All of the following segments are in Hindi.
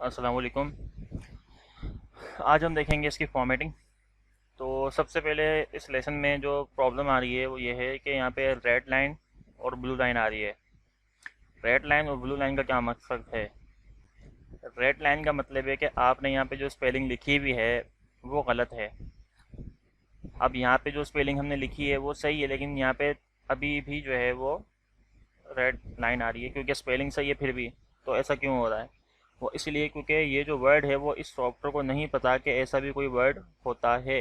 अस्सलाम वालेकुम। आज हम देखेंगे इसकी फॉर्मेटिंग। तो सबसे पहले इस लेसन में जो प्रॉब्लम आ रही है वो ये है कि यहाँ पे रेड लाइन और ब्लू लाइन आ रही है। रेड लाइन और ब्लू लाइन का क्या मकसद है? रेड लाइन का मतलब है कि आपने यहाँ पे जो स्पेलिंग लिखी हुई है वो गलत है। अब यहाँ पे जो स्पेलिंग हमने लिखी है वो सही है, लेकिन यहाँ पे अभी भी जो है वो रेड लाइन आ रही है क्योंकि स्पेलिंग सही है फिर भी। तो ऐसा क्यों हो रहा है? वो इसलिए क्योंकि ये जो वर्ड है वो इस सॉफ्टवेयर को नहीं पता कि ऐसा भी कोई वर्ड होता है।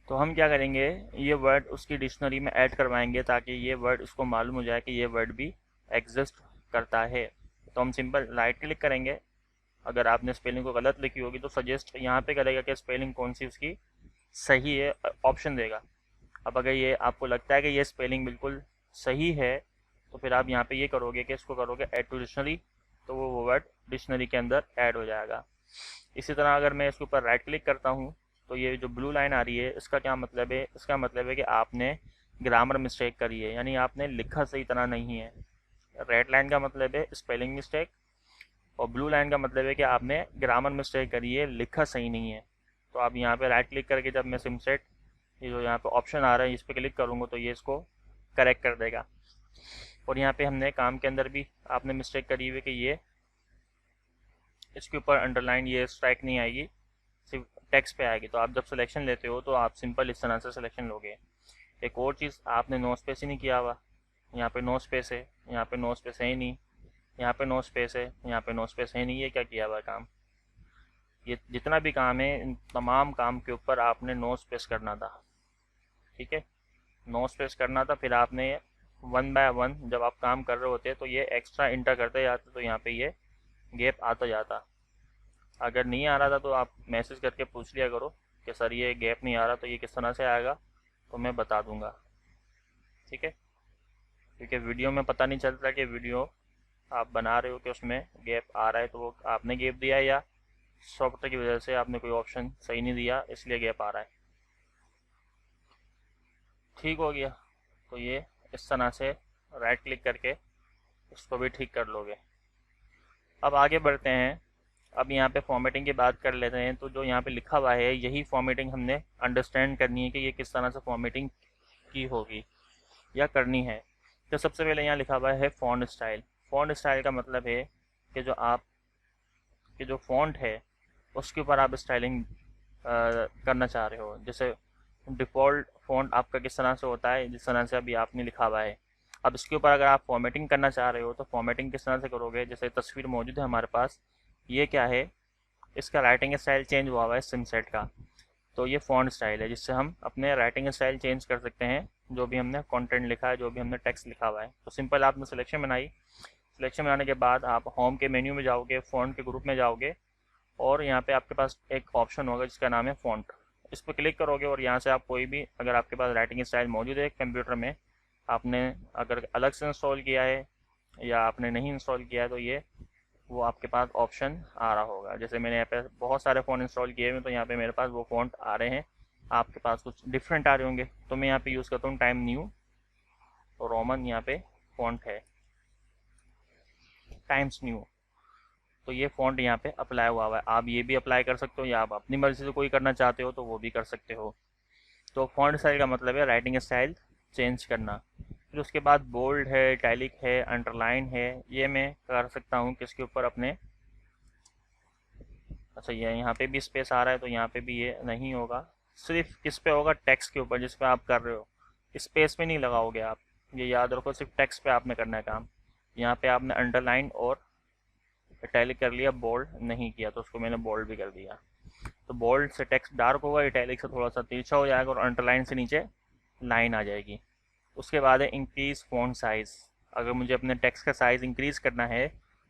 तो हम क्या करेंगे, ये वर्ड उसकी डिक्शनरी में ऐड करवाएंगे ताकि ये वर्ड उसको मालूम हो जाए कि ये वर्ड भी एग्जिस्ट करता है। तो हम सिंपल राइट क्लिक करेंगे। अगर आपने स्पेलिंग को गलत लिखी होगी तो सजेस्ट यहाँ पे करेगा कि स्पेलिंग कौन सी उसकी सही है, ऑप्शन देगा। अब अगर ये आपको लगता है कि ये स्पेलिंग बिल्कुल सही है तो फिर आप यहाँ पे ये करोगे कि इसको करोगे ऐड टू डिक्शनरी, तो वो वर्ड डिक्शनरी के अंदर ऐड हो जाएगा। इसी तरह अगर मैं इसके ऊपर राइट क्लिक करता हूँ तो ये जो ब्लू लाइन आ रही है इसका क्या मतलब है? इसका मतलब है कि आपने ग्रामर मिस्टेक करी है, यानी आपने लिखा सही तरह नहीं है। रेड लाइन का मतलब है स्पेलिंग मिस्टेक और ब्लू लाइन का मतलब है कि आपने ग्रामर मिस्टेक करी है, लिखा सही नहीं है। तो आप यहाँ पे राइट क्लिक करके जब मैं सिमसेट, ये जो यहाँ पे ऑप्शन आ रहा है इस पर क्लिक करूँगा तो ये इसको करेक्ट कर देगा। और यहाँ पे हमने काम के अंदर भी आपने मिस्टेक करी हुई कि ये इसके ऊपर अंडरलाइन ये स्ट्राइक नहीं आएगी, सिर्फ टेक्स्ट पे आएगी। तो आप जब सिलेक्शन लेते हो तो आप सिंपल इस तरह से सिलेक्शन लोगे। एक और चीज़, आपने नो स्पेस ही नहीं किया हुआ। यहाँ पे नो स्पेस है, यहाँ पे नो स्पेस है ही नहीं, यहाँ पे नो स्पेस है, यहाँ पे नो स्पेस है नहीं। ये क्या किया हुआ काम? ये जितना भी काम है इन तमाम काम के ऊपर आपने नो स्पेस करना था। ठीक है, नो स्पेस करना था। फिर आपने वन बाय वन जब आप काम कर रहे होते तो ये एक्स्ट्रा इंटर करते जाते तो यहाँ पे ये गैप आता जाता। अगर नहीं आ रहा था तो आप मैसेज करके पूछ लिया करो कि सर ये गैप नहीं आ रहा, तो ये किस तरह से आएगा, तो मैं बता दूंगा। ठीक है, क्योंकि वीडियो में पता नहीं चलता कि वीडियो आप बना रहे हो कि उसमें गैप आ रहा है, तो वो आपने गैप दिया है या सॉफ्टवेयर की वजह से आपने कोई ऑप्शन सही नहीं दिया इसलिए गैप आ रहा है। ठीक हो गया, तो ये इस तरह से राइट क्लिक करके उसको भी ठीक कर लोगे। अब आगे बढ़ते हैं। अब यहाँ पे फॉर्मेटिंग की बात कर लेते हैं। तो जो यहाँ पे लिखा हुआ है यही फॉर्मेटिंग हमने अंडरस्टैंड करनी है कि ये किस तरह से फॉर्मेटिंग की होगी या करनी है। तो सबसे पहले यहाँ लिखा हुआ है फ़ॉन्ट स्टाइल। फ़ॉन्ट स्टाइल का मतलब है कि जो आप कि जो फ़ॉन्ट है उसके ऊपर आप स्टाइलिंग करना चाह रहे हो। जैसे डिफ़ॉल्ट फ़ॉन्ट आपका किस तरह से होता है, जिस तरह से अभी आपने लिखा हुआ है। अब इसके ऊपर अगर आप फॉर्मेटिंग करना चाह रहे हो तो फॉर्मेटिंग किस तरह से करोगे? जैसे तस्वीर मौजूद है हमारे पास, ये क्या है, इसका राइटिंग स्टाइल चेंज हुआ हुआ है सिमसेट का। तो ये फ़ॉन्ट स्टाइल है जिससे हम अपने राइटिंग स्टाइल चेंज कर सकते हैं। जो भी हमने कंटेंट लिखा है, जो भी हमने टेक्स्ट लिखा हुआ है, तो सिंपल आपने सिलेक्शन बनाई। सिलेक्शन बनाने के बाद आप होम के मेन्यू में जाओगे, फ़ॉन्ट के ग्रुप में जाओगे और यहाँ पे आपके पास एक ऑप्शन होगा जिसका नाम है फ़ॉन्ट। इस पर क्लिक करोगे और यहाँ से आप कोई भी, अगर आपके पास राइटिंग स्टाइल मौजूद है कंप्यूटर में, आपने अगर अलग से इंस्टॉल किया है या आपने नहीं इंस्टॉल किया है, तो ये वो आपके पास ऑप्शन आ रहा होगा। जैसे मैंने यहाँ पे बहुत सारे फ़ॉन्ट इंस्टॉल किए हुए, तो यहाँ पे मेरे पास वो फ़ॉन्ट आ रहे हैं। आपके पास कुछ डिफरेंट आ रहे होंगे, तो मैं यहाँ पे यूज़ करता हूँ टाइम न्यू और रोमन यहाँ पे फ़ॉन्ट है, टाइम्स न्यू। तो ये फ़ॉन्ट यहाँ पे अप्लाई हुआ है। आप ये भी अप्लाई कर सकते हो या आप अपनी मर्ज़ी से कोई करना चाहते हो तो वो भी कर सकते हो। तो फ़ॉन्ट स्टाइल का मतलब है राइटिंग स्टाइल चेंज करना। फिर उसके बाद बोल्ड है, इटैलिक है, अंडरलाइन है, ये मैं कर सकता हूँ किसके ऊपर, अपने, अच्छा ये यहाँ पे भी स्पेस आ रहा है तो यहाँ पे भी ये नहीं होगा। सिर्फ किस पे होगा? टेक्स्ट के ऊपर जिस पे आप कर रहे हो। स्पेस पे नहीं लगाओगे आप, ये याद रखो, सिर्फ टेक्स्ट पे आपने करना है काम। यहाँ पे आपने अंडरलाइन और इटैलिक कर लिया, बोल्ड नहीं किया, तो उसको मैंने बोल्ड भी कर दिया। तो बोल्ड से टेक्स्ट डार्क होगा, इटैलिक से थोड़ा सा तिरछा हो जाएगा और अंडरलाइन से नीचे लाइन आ जाएगी। उसके बाद है इंक्रीज फ़ॉन्ट साइज़। अगर मुझे अपने टेक्स्ट का साइज़ इंक्रीज़ करना है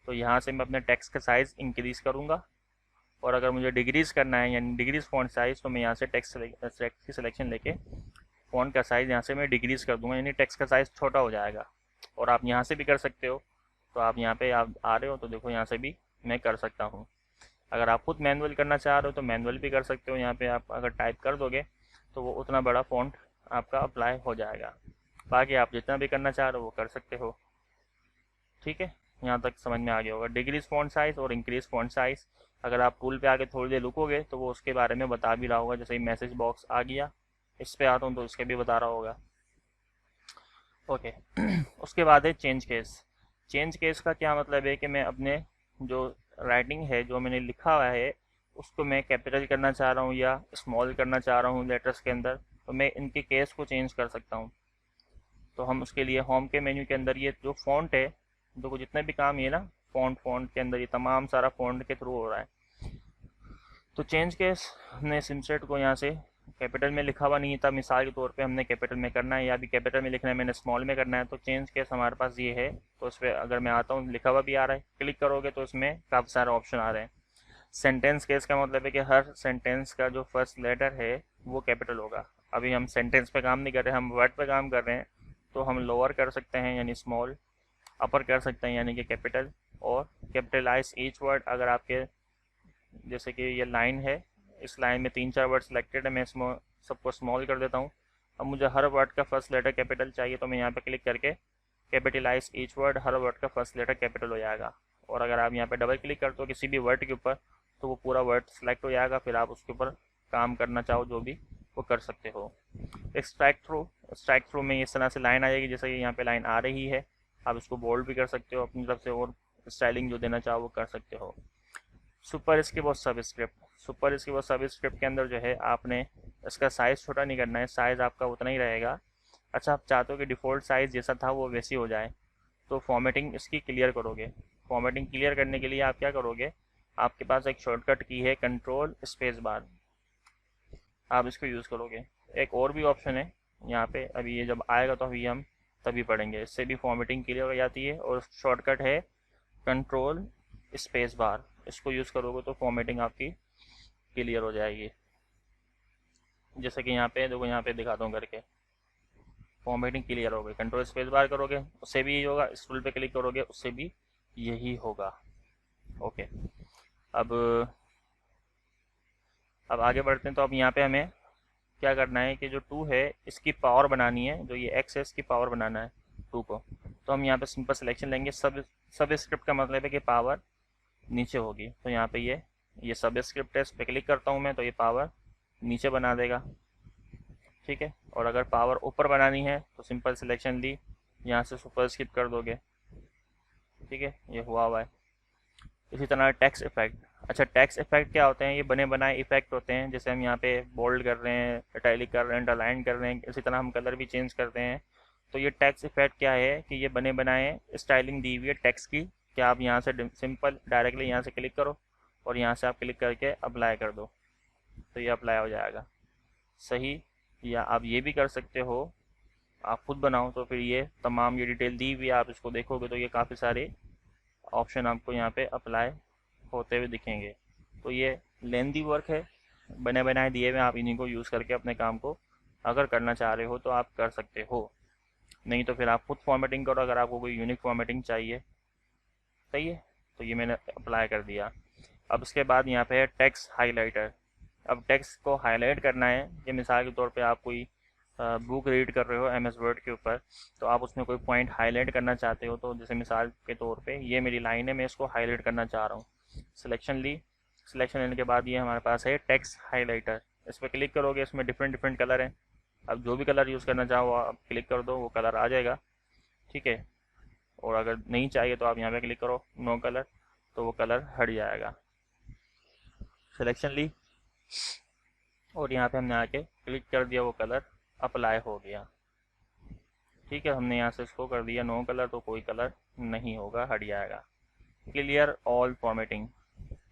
तो यहाँ से मैं अपने टेक्स्ट का साइज़ इंक्रीज़ करूँगा। और अगर मुझे डिक्रीज़ करना है यानी डिक्रीज़ फ़ॉन्ट साइज़, तो मैं यहाँ से टेक्स्ट की सिलेक्शन लेके फ़ॉन्ट का साइज़ यहाँ से मैं डिक्रीज़ कर दूँगा, यानी टेक्स्ट का साइज़ छोटा हो जाएगा। और आप यहाँ से भी कर सकते हो। तो आप यहाँ पे आप आ रहे हो तो देखो यहाँ से भी मैं कर सकता हूँ। अगर आप खुद मैनुअल करना चाह रहे हो तो मैनुअल भी कर सकते हो। यहाँ पे आप अगर टाइप कर दोगे तो वो उतना बड़ा फ़ॉन्ट आपका अप्लाई हो जाएगा। बाकी आप जितना भी करना चाह रहे हो वो कर सकते हो। ठीक है, यहाँ तक समझ में आ गया होगा। डिक्रीज फॉन्ट साइज़ और इंक्रीज फॉन्ट साइज़, अगर आप टूल पे आके थोड़ी देर रुकोगे तो वो उसके बारे में बता भी रहा होगा। जैसे ही मैसेज बॉक्स आ गया, इस पे आता हूँ तो उसके भी बता रहा होगा। ओके उसके बाद है चेंज केस। चेंज केस का क्या मतलब है कि मैं अपने जो राइटिंग है, जो मैंने लिखा हुआ है, उसको मैं कैपिटल करना चाह रहा हूँ या स्मॉल करना चाह रहा हूँ लेटर्स के अंदर, तो मैं इनके केस को चेंज कर सकता हूँ। तो हम उसके लिए होम के मेन्यू के अंदर ये जो फ़ॉन्ट है, देखो जितने भी काम ये ना फ़ॉन्ट के अंदर ये तमाम सारा फ़ॉन्ट के थ्रू हो रहा है। तो चेंज केस हमने सिमसेट को यहाँ से कैपिटल में लिखा हुआ नहीं था, मिसाल के तौर पे हमने कैपिटल में करना है या भी कैपिटल में लिखना है, मैंने स्मॉल में करना है, तो चेंज केस हमारे पास ये है। तो इस पर अगर मैं आता हूँ, लिखा हुआ भी आ रहा है, क्लिक करोगे तो इसमें काफ़ी सारे ऑप्शन आ रहे हैं। सेंटेंस केस का मतलब है कि हर सेंटेंस का जो फर्स्ट लेटर है वो कैपिटल होगा। अभी हम सेंटेंस पे काम नहीं कर रहे, हम वर्ड पे काम कर रहे हैं, तो हम लोअर कर सकते हैं यानी स्मॉल, अपर कर सकते हैं यानी कि कैपिटल, और कैपिटलाइज ईच वर्ड। अगर आपके जैसे कि ये लाइन है, इस लाइन में 3-4 वर्ड सिलेक्टेड है, मैं सबको स्मॉल कर देता हूँ। अब मुझे हर वर्ड का फर्स्ट लेटर कैपिटल चाहिए, तो मैं यहाँ पे क्लिक करके कैपिटलाइज ईच वर्ड, हर वर्ड का फर्स्ट लेटर कैपिटल हो जाएगा। और अगर आप यहाँ पे डबल क्लिक करते हो किसी भी वर्ड के ऊपर, तो वो पूरा वर्ड सेलेक्ट हो जाएगा, फिर आप उसके ऊपर काम करना चाहो जो भी वो कर सकते हो। स्ट्राइक थ्रू में इस तरह से लाइन आ जाएगी, जैसे कि यहाँ पे लाइन आ रही है। आप इसको बोल्ड भी कर सकते हो अपनी तरफ से, और स्टाइलिंग जो देना चाहो वो कर सकते हो। सुपर स्क्रिप्ट और सब स्क्रिप्ट। सुपर स्क्रिप्ट और सब स्क्रिप्ट के अंदर जो है आपने इसका साइज़ छोटा नहीं करना है, साइज़ आपका उतना ही रहेगा। अच्छा, आप चाहते हो कि डिफ़ॉल्ट साइज़ जैसा था वो वैसे हो जाए, तो फॉर्मेटिंग इसकी क्लियर करोगे। फॉर्मेटिंग क्लियर करने के लिए आप क्या करोगे, आपके पास एक शॉर्टकट की है कंट्रोल स्पेस बार, आप इसको यूज़ करोगे। एक और भी ऑप्शन है यहाँ पे, अभी ये जब आएगा तो अभी हम तभी पढ़ेंगे, इससे भी फॉर्मेटिंग क्लियर हो जाती है। और शॉर्टकट है कंट्रोल स्पेस बार, इसको यूज़ करोगे तो फॉर्मेटिंग आपकी क्लियर हो जाएगी। जैसे कि यहाँ पे देखो, यहाँ पे दिखाता हूँ करके, फॉर्मेटिंग क्लियर हो गई। कंट्रोल स्पेस बार करोगे उससे भी यही होगा, स्टूल पे क्लिक करोगे उससे भी यही होगा। ओके, अब अब आगे बढ़ते हैं। तो अब यहाँ पे हमें क्या करना है कि जो टू है इसकी पावर बनानी है, जो ये एक्स है इसकी पावर बनाना है टू को। तो हम यहाँ पे सिंपल सिलेक्शन लेंगे। सब स्क्रिप्ट का मतलब है कि पावर नीचे होगी, तो यहाँ पे ये सब स्क्रिप्ट है, इस पर क्लिक करता हूँ मैं तो ये पावर नीचे बना देगा। ठीक है, और अगर पावर ऊपर बनानी है तो सिंपल सिलेक्शन ली, यहाँ से सुपर स्क्रिप्ट कर दोगे। ठीक है, ये हुआ है। इसी तरह टैक्स इफेक्ट। अच्छा, टैक्स इफेक्ट क्या होते हैं, ये बने बनाए इफेक्ट होते हैं। जैसे हम यहाँ पे बोल्ड कर रहे हैं, इटैलिक कर रहे हैं, अंडरलाइन कर रहे हैं, इसी तरह हम कलर भी चेंज करते हैं। तो ये टैक्स इफेक्ट क्या है कि ये बने बनाए स्टाइलिंग दी हुई है टेक्स्ट की। क्या आप यहाँ से सिंपल डायरेक्टली यहाँ से क्लिक करो और यहाँ से आप क्लिक करके अप्लाई कर दो, तो ये अप्लाई हो जाएगा सही। या आप ये भी कर सकते हो, आप खुद बनाओ तो फिर ये तमाम ये डिटेल दी हुई है, आप इसको देखोगे तो ये काफ़ी सारे ऑप्शन आपको यहाँ पे अप्लाई होते हुए दिखेंगे। तो ये लेंदी वर्क है, बने बनाए दिए हुए, आप इन्हीं को यूज़ करके अपने काम को अगर करना चाह रहे हो तो आप कर सकते हो, नहीं तो फिर आप खुद फॉर्मेटिंग करो अगर आपको कोई यूनिक फॉर्मेटिंग चाहिए। सही है, तो ये मैंने अप्लाई कर दिया। अब उसके बाद यहाँ पे है टेक्स्ट हाइलाइटर। अब टेक्स्ट को हाईलाइट करना है कि मिसाल के तौर पे आप कोई बुक रीड कर रहे हो एम एस वर्ड के ऊपर, तो आप उसमें कोई पॉइंट हाईलाइट करना चाहते हो। तो जैसे मिसाल के तौर पे ये मेरी लाइन है, मैं इसको हाईलाइट करना चाह रहा हूँ। सिलेक्शन ली, सिलेक्शन लेने के बाद ये हमारे पास है टेक्स्ट हाईलाइटर। इस पर क्लिक करोगे, इसमें डिफरेंट डिफरेंट कलर हैं। अब जो भी कलर यूज़ करना चाहो आप क्लिक कर दो, वो कलर आ जाएगा। ठीक है, और अगर नहीं चाहिए तो आप यहाँ पे क्लिक करो नो कलर, तो वो कलर हट जाएगा। सिलेक्शन ली और यहाँ पे हमने आके क्लिक कर दिया, वो कलर अप्लाई हो गया। ठीक है, हमने यहाँ से इसको कर दिया नो कलर, तो कोई कलर नहीं होगा, हट जाएगा। Clear all formatting.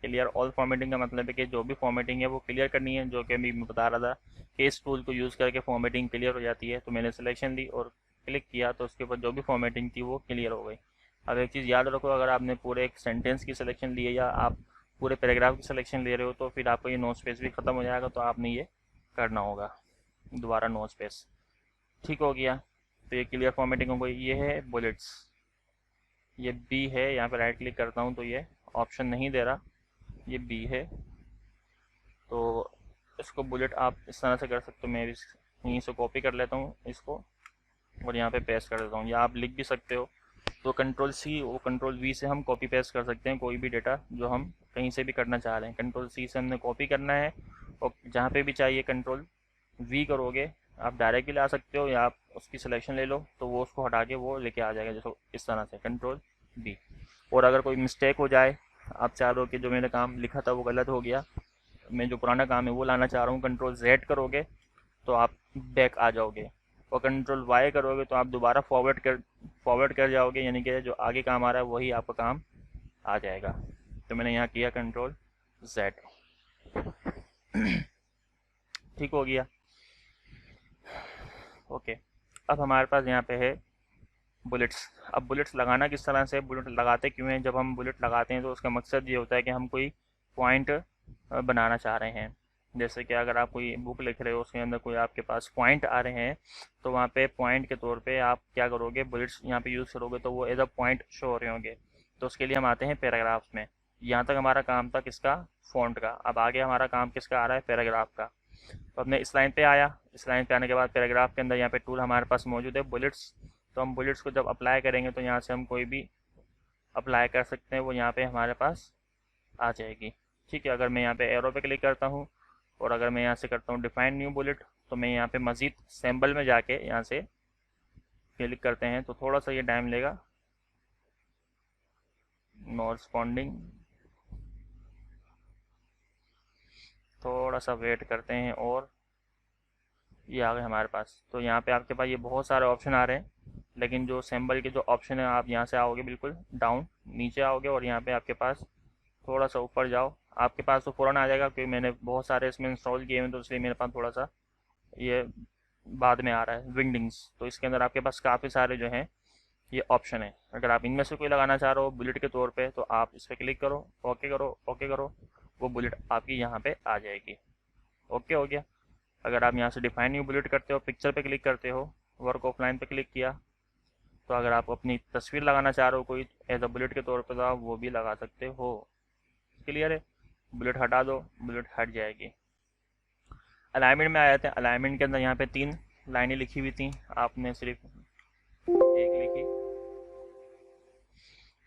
Clear all formatting का मतलब है कि जो भी फॉर्मेटिंग है वो क्लियर करनी है, जो कि अभी मैं बता रहा था कि इस टूल को यूज़ करके फॉर्मेटिंग क्लियर हो जाती है। तो मैंने सिलेक्शन ली और क्लिक किया तो उसके ऊपर जो भी फॉर्मेटिंग थी वो क्लियर हो गई। अब एक चीज़ याद रखो, अगर आपने पूरे एक सेंटेंस की सिलेक्शन ली है या आप पूरे पैराग्राफ की सिलेक्शन ले रहे हो तो फिर आपको ये नो स्पेस भी ख़त्म हो जाएगा, तो आपने ये करना होगा दोबारा नो स्पेस। ठीक हो गया, तो ये क्लियर फॉर्मेटिंग हो गई। ये है बुलेट्स, ये बी है, यहाँ पे राइट क्लिक करता हूँ तो ये ऑप्शन नहीं दे रहा, ये बी है। तो इसको बुलेट आप इस तरह से कर सकते हो, मैं यहीं से कॉपी कर लेता हूँ इसको और यहाँ पे पेस्ट कर देता हूँ, या आप लिख भी सकते हो तो कंट्रोल सी और कंट्रोल वी से हम कॉपी पेस्ट कर सकते हैं कोई भी डेटा जो हम कहीं से भी करना चाह रहे हैं। कंट्रोल सी से हमने कॉपी करना है और जहाँ पे भी चाहिए कंट्रोल वी करोगे, आप डायरेक्ट भी ला सकते हो या आप उसकी सिलेक्शन ले लो तो वो उसको हटा के वो लेके आ जाएगा, जैसे इस तरह से कंट्रोल बी। और अगर कोई मिस्टेक हो जाए, आप चाह रहे हो कि जो मैंने काम लिखा था वो गलत हो गया, मैं जो पुराना काम है वो लाना चाह रहा हूँ, कंट्रोल जेड करोगे तो आप बैक आ जाओगे, और कंट्रोल वाई करोगे तो आप दोबारा फॉरवर्ड कर जाओगे, यानी कि जो आगे काम आ रहा है वही आपका काम आ जाएगा। तो मैंने यहाँ किया कंट्रोल जेड, ठीक हो गया। ओके, अब हमारे पास यहाँ पे है बुलेट्स। अब बुलेट्स लगाना किस तरह से, बुलेट लगाते क्यों हैं, जब हम बुलेट लगाते हैं तो उसका मकसद ये होता है कि हम कोई पॉइंट बनाना चाह रहे हैं। जैसे कि अगर आप कोई बुक लिख रहे हो, उसके अंदर कोई आपके पास पॉइंट आ रहे हैं, तो वहाँ पे पॉइंट के तौर पे आप क्या करोगे, बुलेट्स यहाँ पे यूज़ करोगे तो वो एज अ पॉइंट शो हो रहे होंगे। तो उसके लिए हम आते हैं पैराग्राफ्स में। यहाँ तक हमारा काम था किसका, फ़ॉन्ट का। अब आगे हमारा काम किसका आ रहा है, पैराग्राफ का। तो हमने इस लाइन पे आया, इस लाइन पे आने के बाद पैराग्राफ के अंदर यहाँ पे टूल हमारे पास मौजूद है बुलेट्स। तो हम बुलेट्स को जब अप्लाई करेंगे तो यहाँ से हम कोई भी अप्लाई कर सकते हैं, वो यहाँ पे हमारे पास आ जाएगी। ठीक है, अगर मैं यहाँ पे एरो पे क्लिक करता हूँ और अगर मैं यहाँ से करता हूँ डिफाइन न्यू बुलेट, तो मैं यहाँ पे मज़ीद सैम्बल में जाके यहाँ से क्लिक करते हैं तो थोड़ा सा ये टाइम लेगा, नो रिस्पॉन्डिंग, थोड़ा सा वेट करते हैं और ये आ गए हमारे पास। तो यहाँ पे आपके पास ये बहुत सारे ऑप्शन आ रहे हैं, लेकिन जो सैम्बल के जो ऑप्शन है, आप यहाँ से आओगे बिल्कुल डाउन नीचे आओगे और यहाँ पे आपके पास थोड़ा सा ऊपर जाओ, आपके पास तो फ़ौरन आ जाएगा क्योंकि मैंने बहुत सारे इसमें इंस्टॉल किए हैं, तो इसलिए मेरे पास थोड़ा सा ये बाद में आ रहा है विंगडिंग्स। तो इसके अंदर आपके पास काफ़ी सारे जो हैं ये ऑप्शन है। अगर आप इनमें से कोई लगाना चाह रहे हो बुलेट के तौर पे, तो आप इस पर क्लिक करो, ओके करो, ओके करो, वो बुलेट आपकी यहाँ पे आ जाएगी। ओके हो गया। अगर आप यहाँ से डिफाइन न्यू बुलेट करते हो, पिक्चर पे क्लिक करते हो, वर्क ऑफलाइन पे क्लिक किया, तो अगर आप अपनी तस्वीर लगाना चाह रहे हो कोई एज अ बुलेट के तौर पर, तो आप वो भी लगा सकते हो। क्लियर है, बुलेट हटा दो, बुलेट हट जाएगी। अलाइनमेंट में आ जाते हैं। अलाइनमेंट के अंदर यहाँ पे 3 लाइनें लिखी हुई थी, आपने सिर्फ एक लिखी।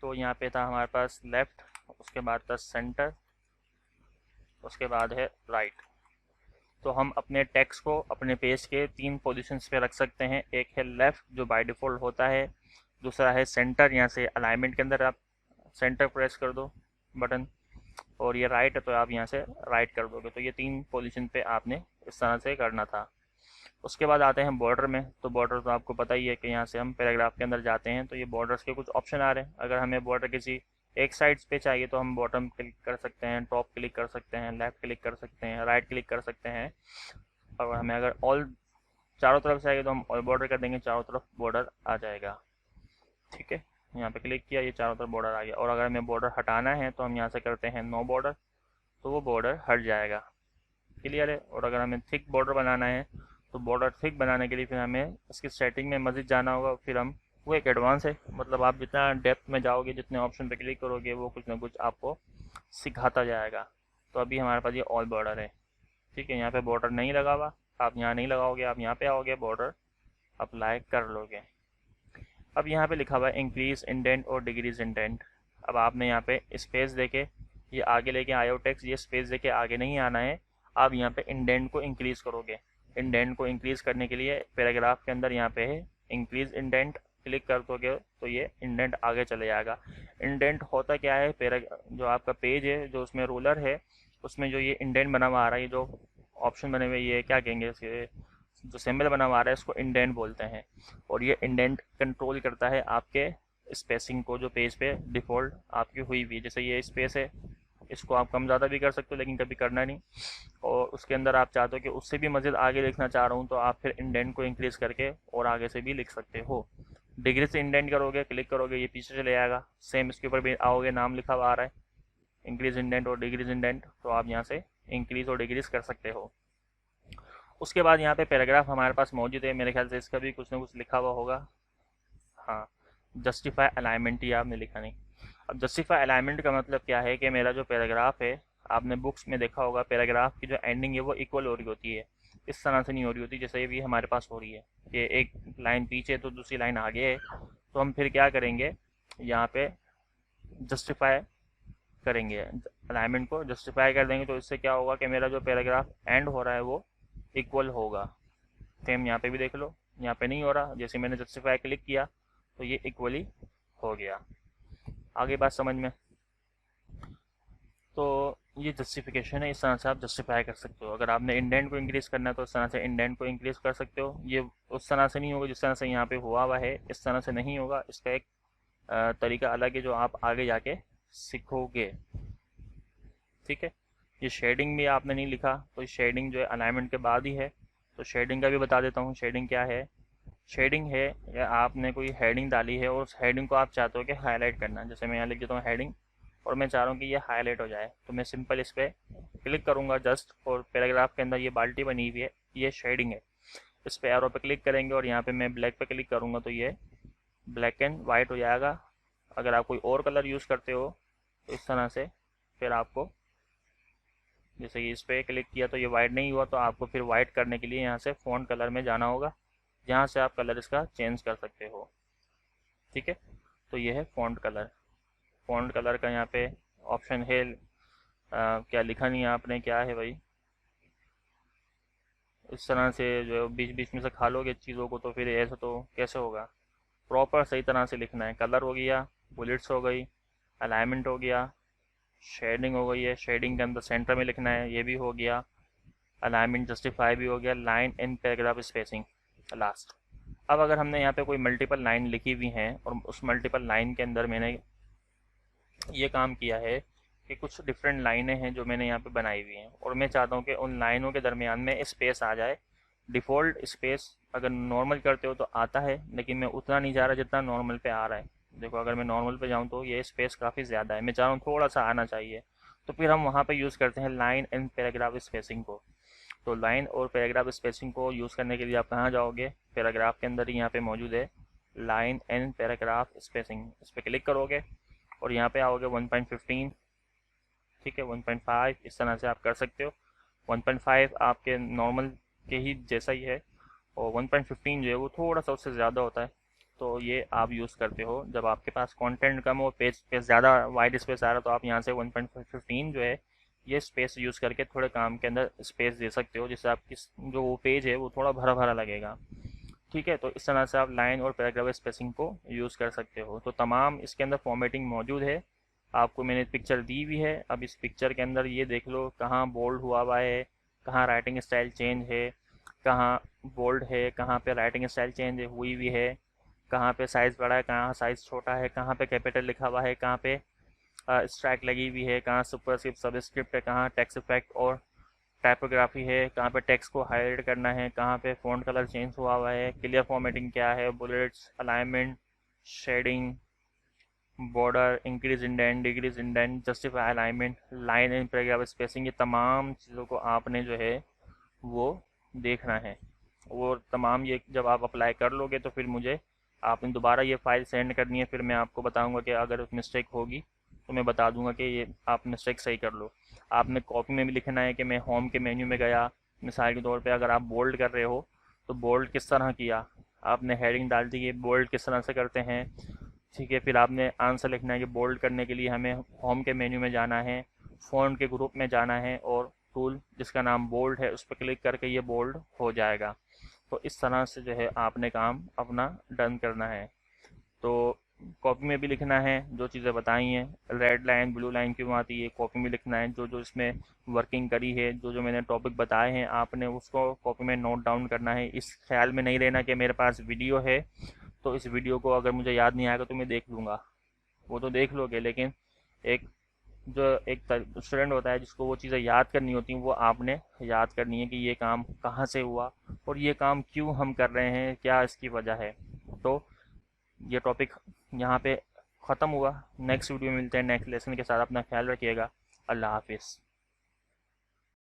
तो यहाँ पे था हमारे पास लेफ्ट, उसके बाद था सेंटर, उसके बाद है राइट। तो हम अपने टेक्स्ट को अपने पेज के 3 पोजीशंस पे रख सकते हैं। एक है लेफ़्ट जो बाय डिफ़ॉल्ट होता है, दूसरा है सेंटर, यहाँ से अलाइनमेंट के अंदर आप सेंटर प्रेस कर दो बटन, और ये राइट है तो आप यहाँ से राइट कर दोगे। तो ये 3 पोजीशन पे आपने इस तरह से करना था। उसके बाद आते हैं बॉर्डर में। तो बॉर्डर तो आपको पता ही है कि यहाँ से हम पैराग्राफ के अंदर जाते हैं तो ये बॉर्डर्स के कुछ ऑप्शन आ रहे हैं। अगर हमें बॉर्डर किसी एक साइड पे चाहिए तो हम बॉटम क्लिक कर सकते हैं, टॉप क्लिक कर सकते हैं, लेफ्ट क्लिक कर सकते हैं, राइट क्लिक कर सकते हैं। और हमें अगर ऑल चारों तरफ चाहिए तो हम ऑल बॉर्डर कर देंगे, चारों तरफ बॉर्डर आ जाएगा। ठीक है, यहाँ पे क्लिक किया, ये चारों तरफ बॉर्डर आ गया। और अगर हमें बॉर्डर हटाना है तो हम यहाँ से करते हैं नो बॉर्डर, तो वो बॉर्डर हट जाएगा। क्लियर है। और अगर हमें थिक बॉर्डर बनाना है तो बॉर्डर थिक बनाने के लिए फिर हमें इसकी सेटिंग में मज़ीद जाना होगा। फिर हम वो एक एडवांस है, मतलब आप जितना डेप्थ में जाओगे, जितने ऑप्शन पे क्लिक करोगे, वो कुछ ना कुछ आपको सिखाता जाएगा। तो अभी हमारे पास ये ऑल बॉर्डर है। ठीक है, यहाँ पे बॉर्डर नहीं लगा हुआ, आप यहाँ नहीं लगाओगे, आप यहाँ पे आओगे, बॉर्डर अप्लाई कर लोगे। अब यहाँ पे लिखा हुआ है इंक्रीज इंडेंट और डिक्रीज इंडेंट। अब आपने यहाँ पे स्पेस देके ये आगे लेके आए हो टेक्स्ट, ये स्पेस देके आगे नहीं आना है, आप यहाँ पे इंडेंट को इंक्रीज करोगे। इंडेंट को इंक्रीज करने के लिए पैराग्राफ के अंदर यहाँ पे है इंक्रीज इंडेंट, क्लिक कर दोगे तो ये इंडेंट आगे चले जाएगा। इंडेंट होता क्या है, जो आपका पेज है, जो उसमें रोलर है, उसमें जो ये इंडेंट बना हुआ आ रहा है, ये जो ऑप्शन बने हुए, ये क्या कहेंगे, इसके जो सिंबल बना हुआ आ रहा है, इसको इंडेंट बोलते हैं। और ये इंडेंट कंट्रोल करता है आपके स्पेसिंग को, जो पेज पे डिफ़ॉल्ट आपकी हुई हुई। जैसे ये स्पेस है, इसको आप कम ज़्यादा भी कर सकते हो, लेकिन कभी करना नहीं। और उसके अंदर आप चाहते हो कि उससे भी मज़ीद आगे लिखना चाह रहा हूँ, तो आप फिर इंडेंट को इंक्रीज़ करके और आगे से भी लिख सकते हो। डिग्री से इंडेंट करोगे, क्लिक करोगे, ये पीछे चले जाएगा। सेम इसके ऊपर भी आओगे, नाम लिखा हुआ आ रहा है इंक्रीज इंडेंट और डिक्रीज इंडेंट, तो आप यहाँ से इंक्रीज़ और डिक्रीज़ कर सकते हो। उसके बाद यहाँ पे पैराग्राफ हमारे पास मौजूद है, मेरे ख्याल से इसका भी कुछ ना कुछ लिखा हुआ होगा। हाँ, जस्टिफाई अलाइनमेंट, ये आपने लिखा नहीं। अब जस्टिफाई अलाइनमेंट का मतलब क्या है कि मेरा जो पैराग्राफ है, आपने बुक्स में देखा होगा पैराग्राफ की जो एंडिंग है वो इक्वल हो रही होती है। इस तरह से नहीं हो रही होती जैसे भी हमारे पास हो रही है कि एक लाइन पीछे तो दूसरी लाइन आगे है। तो हम फिर क्या करेंगे, यहाँ पे जस्टिफाई करेंगे, अलाइनमेंट को जस्टिफाई कर देंगे। तो इससे क्या होगा कि मेरा जो पैराग्राफ एंड हो रहा है वो इक्वल होगा। सेम यहाँ पे भी देख लो, यहाँ पे नहीं हो रहा, जैसे मैंने जस्टिफाई क्लिक किया तो ये इक्वली हो गया। आगे बात समझ में। तो ये जस्टिफिकेशन है, इस तरह से आप जस्टिफाई कर सकते हो। अगर आपने इंडेंट को इंक्रीज़ करना है तो इस तरह से इंडेंट को इंक्रीज़ कर सकते हो। ये उस तरह से नहीं होगा जिस तरह से यहाँ पे हुआ है, इस तरह से नहीं होगा। इसका एक तरीका अलग है जो आप आगे जाके सीखोगे। ठीक है। ये शेडिंग भी आपने नहीं लिखा, तो शेडिंग जो है अलाइनमेंट के बाद ही है। तो शेडिंग का भी बता देता हूँ। शेडिंग क्या है? शेडिंग है या आपने कोई हेडिंग डाली है और उस हेडिंग को आप चाहते हो कि हाईलाइट करना। जैसे मैं यहाँ लिख देता हूँ हेडिंग, और मैं चाह रहा हूँ कि ये हाईलाइट हो जाए, तो मैं सिंपल इस पर क्लिक करूँगा जस्ट, और पैराग्राफ के अंदर ये बाल्टी बनी हुई है, ये शेडिंग है। इस पर एरो पे क्लिक करेंगे और यहाँ पे मैं ब्लैक पे क्लिक करूँगा तो ये ब्लैक एंड वाइट हो जाएगा। अगर आप कोई और कलर यूज़ करते हो तो इस तरह से फिर आपको, जैसे कि इस पर क्लिक किया तो ये वाइट नहीं हुआ, तो आपको फिर वाइट करने के लिए यहाँ से फ़ॉन्ट कलर में जाना होगा, जहाँ से आप कलर इसका चेंज कर सकते हो। ठीक है। तो ये है फ़ॉन्ट कलर। फ़ॉन्ट कलर का यहाँ पे ऑप्शन है। क्या लिखा नहीं है आपने, क्या है भाई? इस तरह से जो बीच बीच में से खा लोगे चीज़ों को तो फिर ऐसा तो कैसे होगा? प्रॉपर सही तरह से लिखना है। कलर हो गया, बुलेट्स हो गई, अलाइनमेंट हो गया, शेडिंग हो गई है, शेडिंग के अंदर सेंटर में लिखना है, ये भी हो गया। अलाइनमेंट जस्टिफाई भी हो गया। Line and paragraph spacing last. अब अगर हमने यहाँ पे कोई मल्टीपल लाइन लिखी हुई हैं और उस मल्टीपल लाइन के अंदर मैंने ये काम किया है कि कुछ डिफरेंट लाइनें हैं जो मैंने यहाँ पे बनाई हुई हैं, और मैं चाहता हूँ कि उन लाइनों के दरमियान में स्पेस आ जाए। डिफ़ॉल्ट स्पेस अगर नॉर्मल करते हो तो आता है, लेकिन मैं उतना नहीं जा रहा जितना नॉर्मल पे आ रहा है। देखो अगर मैं नॉर्मल पे जाऊँ तो ये स्पेस काफ़ी ज़्यादा है, मैं चाह रहा हूँ थोड़ा सा आना चाहिए। तो फिर हम वहाँ पे यूज़ करते हैं लाइन एंड पैराग्राफ स्पेसिंग को। तो लाइन और पैराग्राफ स्पेसिंग को यूज़ करने के लिए आप कहाँ जाओगे? पैराग्राफ के अंदर ही यहाँ पे मौजूद है लाइन एंड पैराग्राफ स्पेसिंग। इस पर क्लिक करोगे और यहाँ पे आओगे 1.15। ठीक है, 1.5 इस तरह से आप कर सकते हो। 1.5 आपके नॉर्मल के ही जैसा ही है, और 1.15 जो है वो थोड़ा सा उससे ज़्यादा होता है। तो ये आप यूज़ करते हो जब आपके पास कंटेंट कम हो, पेज पे ज़्यादा वाइड स्पेस आ रहा, तो आप यहाँ से 1.15 जो है ये स्पेस यूज़ करके थोड़े काम के अंदर स्पेस दे सकते हो, जिससे आपकी जो वो पेज है वो थोड़ा भरा भरा लगेगा। ठीक है। तो इस तरह से आप लाइन और पैराग्राफ स्पेसिंग को यूज़ कर सकते हो। तो तमाम इसके अंदर फॉर्मेटिंग मौजूद है। आपको मैंने पिक्चर दी भी है। अब इस पिक्चर के अंदर ये देख लो कहाँ बोल्ड हुआ हुआ है, कहाँ राइटिंग स्टाइल चेंज है, कहाँ बोल्ड है, कहाँ पे राइटिंग स्टाइल चेंज हुई हुई है, कहाँ पे साइज़ बड़ा है, कहाँ साइज़ छोटा है, कहाँ पे कैपिटल लिखा हुआ है, कहाँ पे स्ट्राइक लगी हुई है, कहाँ सुपरस्क्रिप्ट सबस्क्रिप्ट है, कहाँ टेक्स्ट इफेक्ट और टाइपोग्राफी है, कहाँ पे टेक्स्ट को हाईलाइट करना है, कहाँ पे फ़ॉन्ट कलर चेंज हुआ हुआ है, क्लियर फॉर्मेटिंग क्या है, bullets, alignment, shading, border, increase indent, decrease indent, justify alignment, line and paragraph spacing, ये तमाम चीज़ों को आपने जो है वो देखना है। वो तमाम ये जब आप अप्लाई कर लोगे तो फिर मुझे आपने दोबारा ये फ़ाइल सेंड करनी है। फिर मैं आपको बताऊंगा कि अगर मिस्टेक होगी तो मैं बता दूंगा कि ये आप मिस्टेक सही कर लो। आपने कॉपी में भी लिखना है कि मैं होम के मेन्यू में गया, मिसाल के तौर पे अगर आप बोल्ड कर रहे हो तो बोल्ड किस तरह किया, आपने हेडिंग डाल दी है, बोल्ड किस तरह से करते हैं। ठीक है। फिर आपने आंसर लिखना है कि बोल्ड करने के लिए हमें होम के मेन्यू में जाना है, फ़ॉन्ट के ग्रुप में जाना है, और टूल जिसका नाम बोल्ड है उस पर क्लिक करके ये बोल्ड हो जाएगा। तो इस तरह से जो है आपने काम अपना डन करना है। तो कॉपी में भी लिखना है जो चीज़ें बताई हैं, रेड लाइन ब्लू लाइन क्यों आती है, कॉपी में लिखना है। जो जो इसमें वर्किंग करी है, जो जो मैंने टॉपिक बताए हैं, आपने उसको कॉपी में नोट डाउन करना है। इस ख्याल में नहीं रहना कि मेरे पास वीडियो है तो इस वीडियो को अगर मुझे याद नहीं आएगा तो मैं देख लूँगा। वो तो देख लोगे, लेकिन एक जो एक स्टूडेंट होता है जिसको वो चीज़ें याद करनी होती हैं, वो आपने याद करनी है कि ये काम कहाँ से हुआ और ये काम क्यों हम कर रहे हैं, क्या इसकी वजह है। तो ये टॉपिक यहाँ पे ख़त्म हुआ। नेक्स्ट वीडियो में मिलते हैं नेक्स्ट लेसन के साथ। अपना ख्याल रखिएगा। अल्लाह हाफिज़।